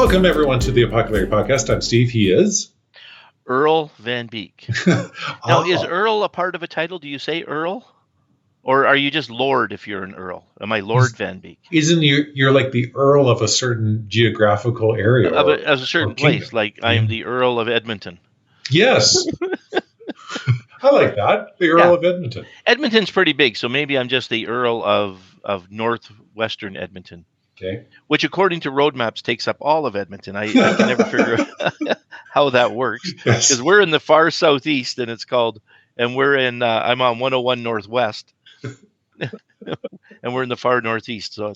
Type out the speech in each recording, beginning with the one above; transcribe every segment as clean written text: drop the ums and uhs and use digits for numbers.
Welcome, everyone, to the Apoco-Larry podcast. I'm Steve. He is Earl Van Beek. Now, is Earl a part of a title? Do you say Earl? Or are you just Lord if you're an Earl? Am I Lord Van Beek? Isn't you're like the Earl of a certain geographical area Of a certain place, like I am the Earl of Edmonton. Yes. I like that. The Earl of Edmonton. Edmonton's pretty big, so maybe I'm just the Earl of northwestern Edmonton. Okay. Which, according to road maps, takes up all of Edmonton. I can never figure out how that works. Because we're in the far southeast, and we're in, I'm on 101 Northwest. And we're in the far northeast, so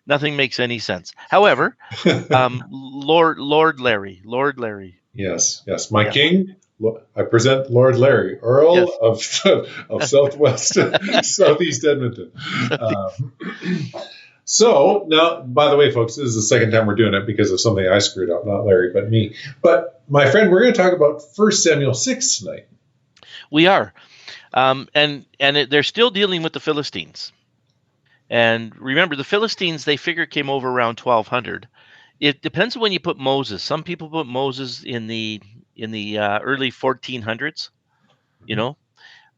nothing makes any sense. However, Lord Larry. Yes. My king, I present Lord Larry, Earl of Southwest, Southeast Edmonton. So now, by the way, folks, this is the second time we're doing it because of something I screwed up, not Larry, but me. But my friend, we're going to talk about 1 Samuel 6 tonight. We are. They're still dealing with the Philistines. And remember, the Philistines, they figure came over around 1200. It depends on when you put Moses. Some people put Moses in the early 1400s,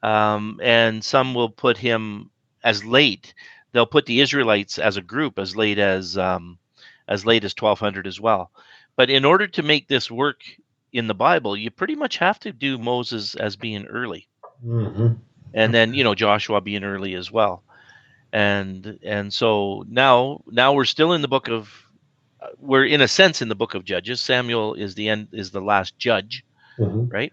and some will put him as late. They'll put the Israelites as a group as late as 1200 as well. But in order to make this work in the Bible, you pretty much have to do Moses as being early, and then Joshua being early as well. And so now we're still in the book of, we're in a sense in the book of Judges. Samuel is the last judge, right?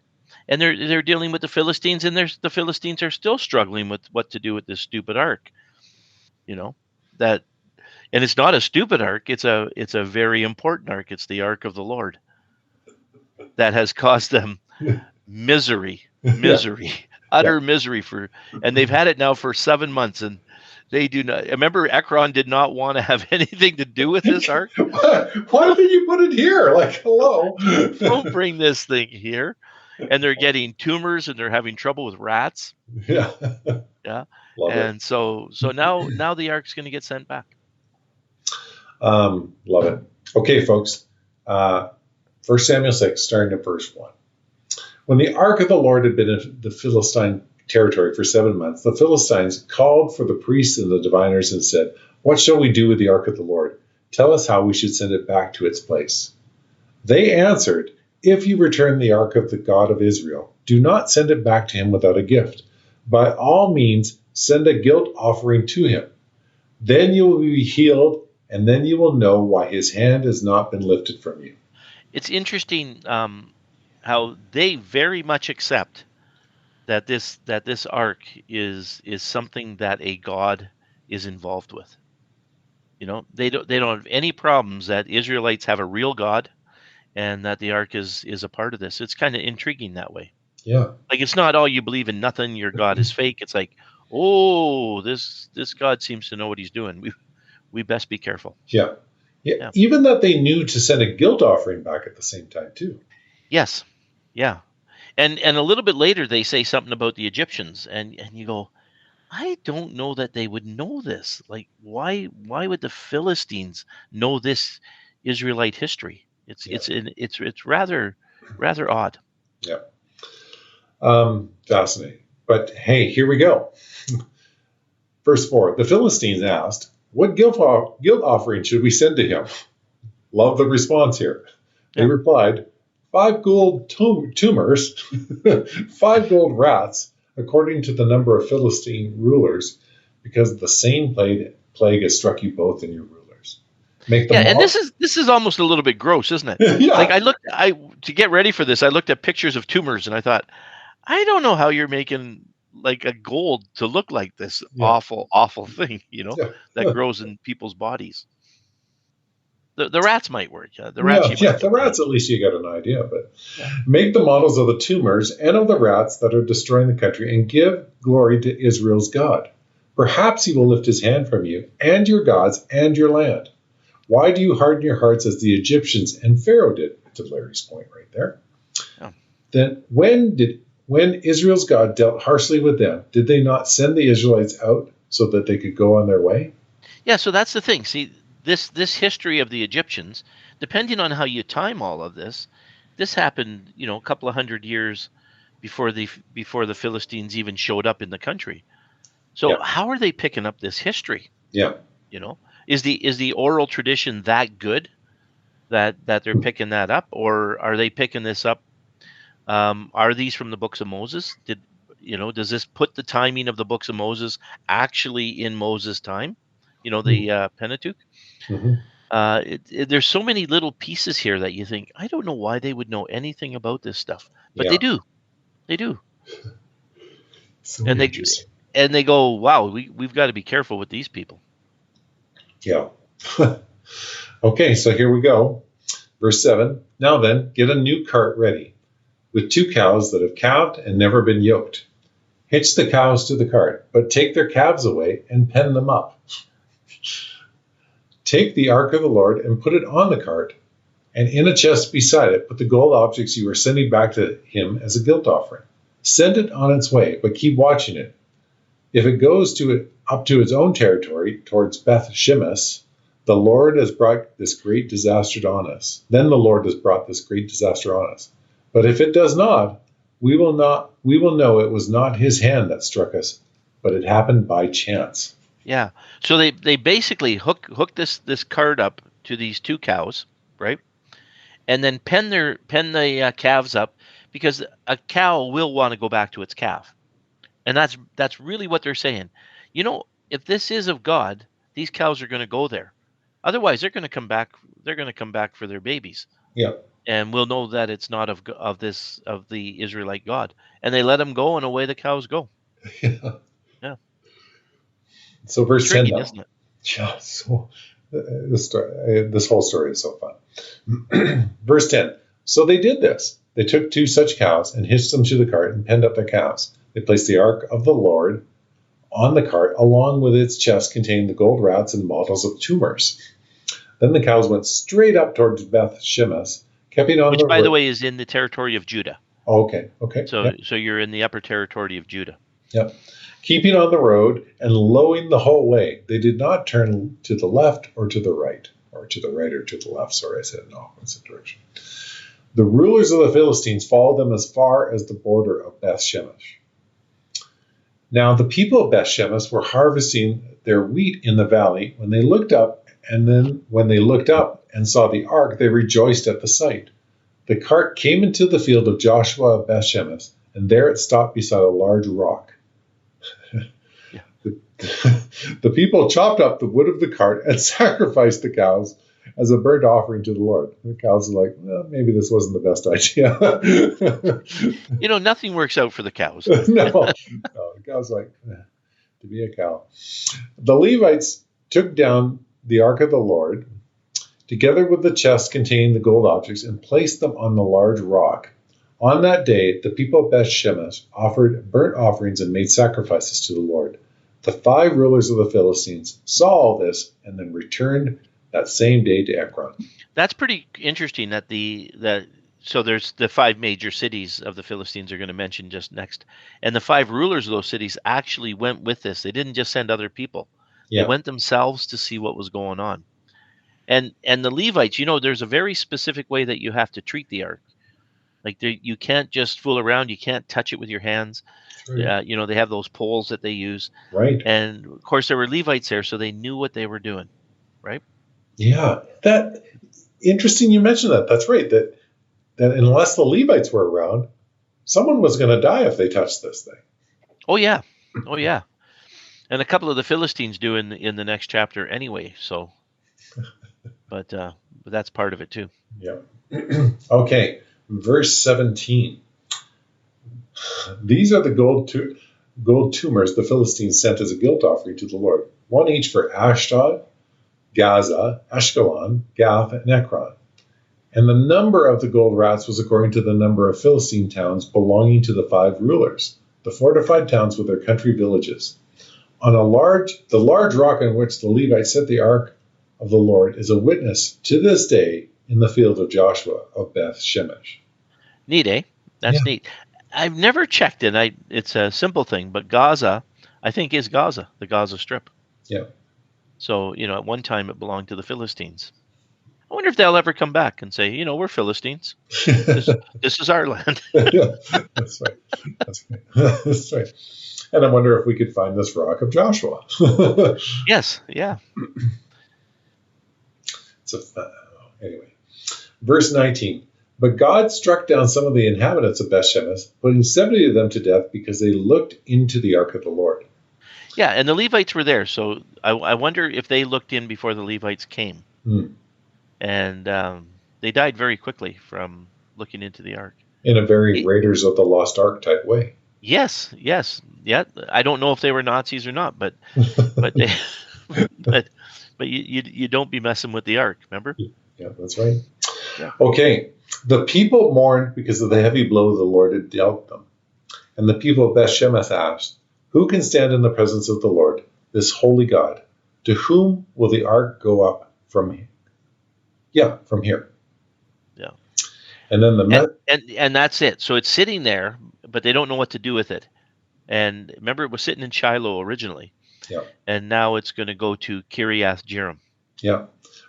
And they're dealing with the Philistines, and the Philistines are still struggling with what to do with this stupid ark. And it's not a stupid ark. It's a very important ark. It's the ark of the Lord that has caused them misery, utter misery and they've had it now for 7 months, and they do not. Remember, Ekron did not want to have anything to do with this ark. Why did you put it here? Like, hello. Don't bring this thing here. And they're getting tumors, and they're having trouble with rats. Yeah. Love it. So now the ark's going to get sent back. Love it. Okay, folks. 1 Samuel 6, starting at verse 1. When the ark of the Lord had been in the Philistine territory for 7 months, the Philistines called for the priests and the diviners and said, "What shall we do with the ark of the Lord? Tell us how we should send it back to its place." They answered, "If you return the ark of the God of Israel, do not send it back to him without a gift. By all means, send a guilt offering to him. Then you will be healed, and then you will know why his hand has not been lifted from you." It's interesting how they very much accept that this ark is something that a god is involved with. They don't have any problems that Israelites have a real God, and that the ark is a part of this. It's kind of intriguing that way. Yeah. Like, it's not, "Oh, you believe in nothing, your God is fake." It's like, "Oh, this God seems to know what he's doing. We best be careful." Yeah. Even that they knew to send a guilt offering back at the same time too. Yes. Yeah. And a little bit later they say something about the Egyptians, and you go, I don't know that they would know this. Like, why would the Philistines know this Israelite history? It's rather odd. Yeah. Fascinating. But hey, here we go. Verse 4, the Philistines asked, "What guilt offering should we send to him?" Love the response here. They replied, 5 gold tumors, 5 gold rats, according to the number of Philistine rulers, because the same plague has struck you both and your rulers. Make them and this is almost a little bit gross, isn't it? Yeah. Like, to get ready for this, I looked at pictures of tumors, and I thought, I don't know how you're making like a gold to look like this awful thing, that grows in people's bodies. The rats might work. The rats at least you got an idea. But make the models of the tumors and of the rats that are destroying the country, and give glory to Israel's God. Perhaps he will lift his hand from you and your gods and your land. Why do you harden your hearts as the Egyptians and Pharaoh did? To Larry's point right there. Yeah. Then when Israel's God dealt harshly with them, did they not send the Israelites out so that they could go on their way? Yeah, so that's the thing. See, this history of the Egyptians, depending on how you time all of this happened, a couple of 100 years before the Philistines even showed up in the country. So Yeah. how are they picking up this history? Yeah. Is the oral tradition that good that they're picking that up, or are they picking this up? Are these from the books of Moses? Does this put the timing of the books of Moses actually in Moses' time? The Pentateuch. Mm-hmm. There's so many little pieces here that you think, I don't know why they would know anything about this stuff, but Yeah. they do. They do, So and they interesting. and they go, wow, we've got to be careful with these people. Yeah. Okay, so here we go. Verse 7. Now then, get a new cart ready with 2 cows that have calved and never been yoked. Hitch the cows to the cart, but take their calves away and pen them up. Take the ark of the Lord and put it on the cart, and in a chest beside it put the gold objects you are sending back to him as a guilt offering. Send it on its way, but keep watching it. If it goes up to its own territory, towards Beth Shemesh, the Lord has brought this great disaster on us. Then the Lord has brought this great disaster on us. But if it does not, we will know it was not his hand that struck us, but it happened by chance. Yeah. So they basically hook this cart up to these 2 cows, right? And then pen the calves up, because a cow will want to go back to its calf. And that's really what they're saying. If this is of God, these cows are going to go there. Otherwise, they're going to come back. They're going to come back for their babies, Yeah. and we'll know that it's not of the Israelite God. And they let them go, and away the cows go. Yeah. So verse 10 Intriguing, now. isn't it? Yeah, so this whole story is so fun. Verse 10. So they did this. They took 2 such cows and hitched them to the cart and penned up their calves. They placed the ark of the Lord on the cart, along with its chest containing the gold rats and models of tumors. Then the cows went straight up towards Beth Shemesh, keeping on Which, the by the road. way, is in the territory of Judah. Oh, okay. So you're in the upper territory of Judah. Yep. Keeping on the road and lowing the whole way. They did not turn to the left or to the right, or to the right or to the left. Sorry, I said in opposite direction. The rulers of the Philistines followed them as far as the border of Beth Shemesh. Now the people of Beth Shemesh were harvesting their wheat in the valley when they looked up, and then when they looked up and saw the ark, they rejoiced at the sight. The cart came into the field of Joshua of Beth Shemesh, and there it stopped beside a large rock. Yeah. The people chopped up the wood of the cart and sacrificed the cows as a burnt offering to the Lord. The cows are like, well, maybe this wasn't the best idea. Nothing works out for the cows. No, the cow's like, to be a cow. The Levites took down the ark of the Lord, together with the chest containing the gold objects, and placed them on the large rock. On that day, the people of Beth Shemesh offered burnt offerings and made sacrifices to the Lord. The 5 rulers of the Philistines saw all this and then returned that same day to Ekron. That's pretty interesting. So there's the 5 major cities of the Philistines are going to mention just next, and the 5 rulers of those cities actually went with this. They didn't just send other people; they went themselves to see what was going on. And the Levites, there's a very specific way that you have to treat the ark. Like you can't just fool around. You can't touch it with your hands. Right. They have those poles that they use. Right. And of course, there were Levites there, so they knew what they were doing, right? Yeah, that interesting. You mentioned that. That's right. That unless the Levites were around, someone was going to die if they touched this thing. Oh yeah. And a couple of the Philistines do in the next chapter anyway. So, but that's part of it too. Yeah. Okay. Verse 17. These are the gold tumors the Philistines sent as a guilt offering to the Lord, 1 each for Ashdod, Gaza, Ashkelon, Gath, and Ekron. And the number of the gold rats was according to the number of Philistine towns belonging to the 5 rulers, the fortified towns with their country villages. On the large rock on which the Levites set the ark of the Lord is a witness to this day in the field of Joshua of Beth Shemesh. Neat, eh? That's neat. I've never checked it. It's a simple thing, but Gaza, I think, is Gaza, the Gaza Strip. Yeah. So, at one time it belonged to the Philistines. I wonder if they'll ever come back and say, we're Philistines. This is our land. Yeah, that's right. That's right. That's right. And I wonder if we could find this rock of Joshua. Yes, yeah. Anyway, verse 19. But God struck down some of the inhabitants of Beth-Shemesh, putting 70 of them to death because they looked into the ark of the Lord. Yeah, and the Levites were there, so I wonder if they looked in before the Levites came. And they died very quickly from looking into the ark. In a very Raiders of the Lost Ark type way. Yes. Yeah. I don't know if they were Nazis or not, but they, but you don't be messing with the ark, remember? Yeah, that's right. Yeah. Okay. The people mourned because of the heavy blow the Lord had dealt them. And the people of Beth-Shemesh asked, who can stand in the presence of the Lord, this holy God? To whom will the ark go up from here? Yeah, from here. Yeah. And then and that's it. So it's sitting there, but they don't know what to do with it. And remember, it was sitting in Shiloh originally. Yeah. And now it's going to go to Kiriath Jearim. Yeah.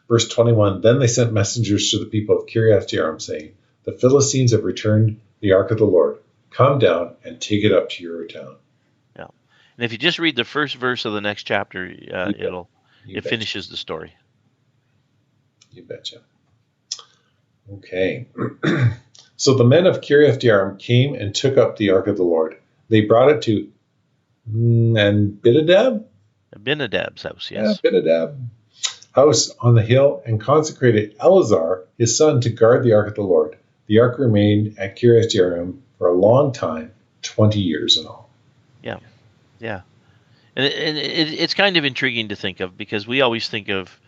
Verse 21, then they sent messengers to the people of Kiriath Jearim, saying, the Philistines have returned the ark of the Lord. Come down and take it up to your town. Yeah. And if you just read the first verse of the next chapter, it finishes the story. You betcha. Okay. So the men of Kiriath Jearim came and took up the ark of the Lord. They brought it to Abinadab's house, yes. Yeah, Abinadab house on the hill, and consecrated Eleazar, his son, to guard the ark of the Lord. The ark remained at Kiriath Jearim for a long time, 20 years in all. Yeah. And it's kind of intriguing to think of, because we always think of,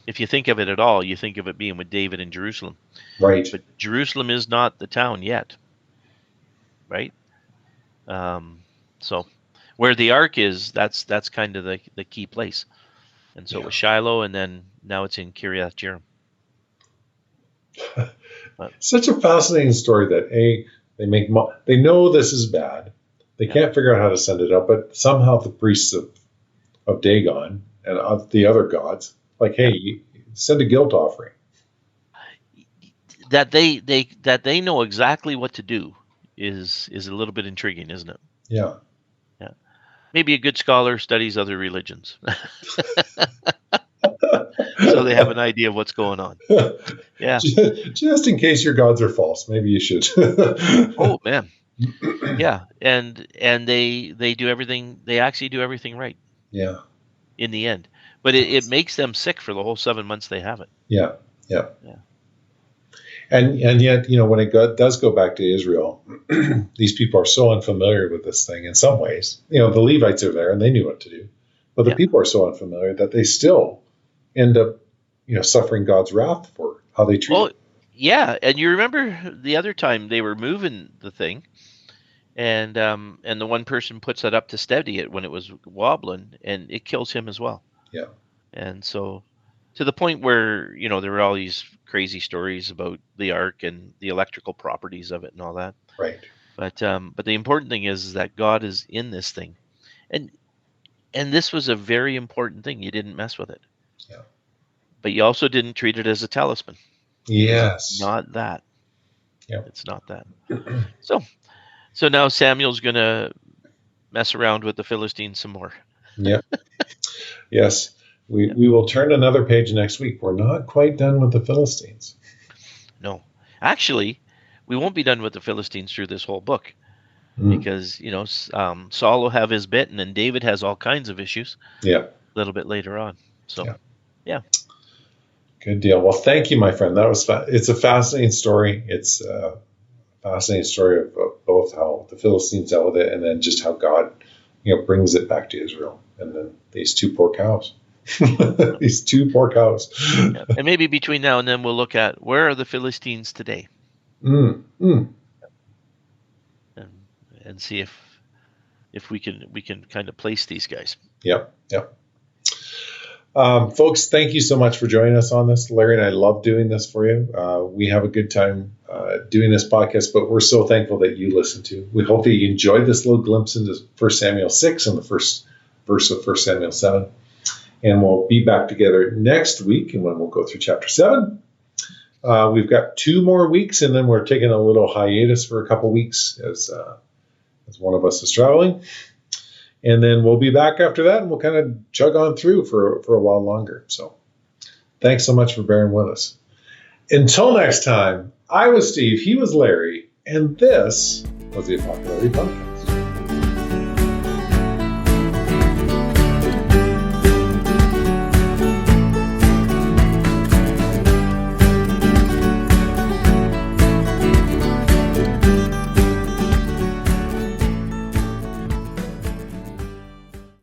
if you think of it at all, you think of it being with David in Jerusalem. Right. But Jerusalem is not the town yet. Right? So where the ark is, that's kind of the key place. And so it was Shiloh, and then now it's in Kiriath Jearim. Such a fascinating story that they know this is bad. They can't figure out how to send it up, but somehow the priests of Dagon and of the other gods, hey, send a guilt offering. That they know exactly what to do is a little bit intriguing, isn't it? Yeah. Yeah. Maybe a good scholar studies other religions. So they have an idea of what's going on. Yeah. Just in case your gods are false, maybe you should. Oh man. Yeah. And they do everything, they actually do everything right. Yeah. In the end. But it makes them sick for the whole 7 months they have it. Yeah. And yet, when it does go back to Israel, these people are so unfamiliar with this thing in some ways. The Levites are there and they knew what to do. But the people are so unfamiliar that they still end up, suffering God's wrath for how they treat it. Yeah. And you remember the other time they were moving the thing, and the one person puts it up to steady it when it was wobbling, and it kills him as well. Yeah. And so, to the point where, there were all these crazy stories about the ark and the electrical properties of it and all that. Right. But the important thing is that God is in this thing. And this was a very important thing. You didn't mess with it. Yeah. But you also didn't treat it as a talisman. Yes. It's not that. Yeah. It's not that. So now Samuel's going to mess around with the Philistines some more. Yeah. Yes. We will turn another page next week. We're not quite done with the Philistines. No. Actually, we won't be done with the Philistines through this whole book. Because, Saul will have his bit, and then David has all kinds of issues. Yeah. A little bit later on. So, yeah. Good deal. Well, thank you, my friend. That was it's a fascinating story. It's a fascinating story of both how the Philistines dealt with it, and then just how God, brings it back to Israel. And then these two poor cows. These two poor cows. Yeah. And maybe between now and then we'll look at where are the Philistines today. And see if we can kind of place these guys. Yep. Folks, thank you so much for joining us on this. Larry and I love doing this for you. We have a good time doing this podcast, but we're so thankful that you listen to. We hope that you enjoyed this little glimpse into 1 Samuel 6 and the first verse of 1 Samuel 7. And we'll be back together next week, and when we'll go through chapter 7. We've got 2 more weeks, and then we're taking a little hiatus for a couple weeks as one of us is traveling. And then we'll be back after that, and we'll kind of chug on through for a while longer. So thanks so much for bearing with us. Until next time, I was Steve, he was Larry, and this was the Apoco-Larry Podcast.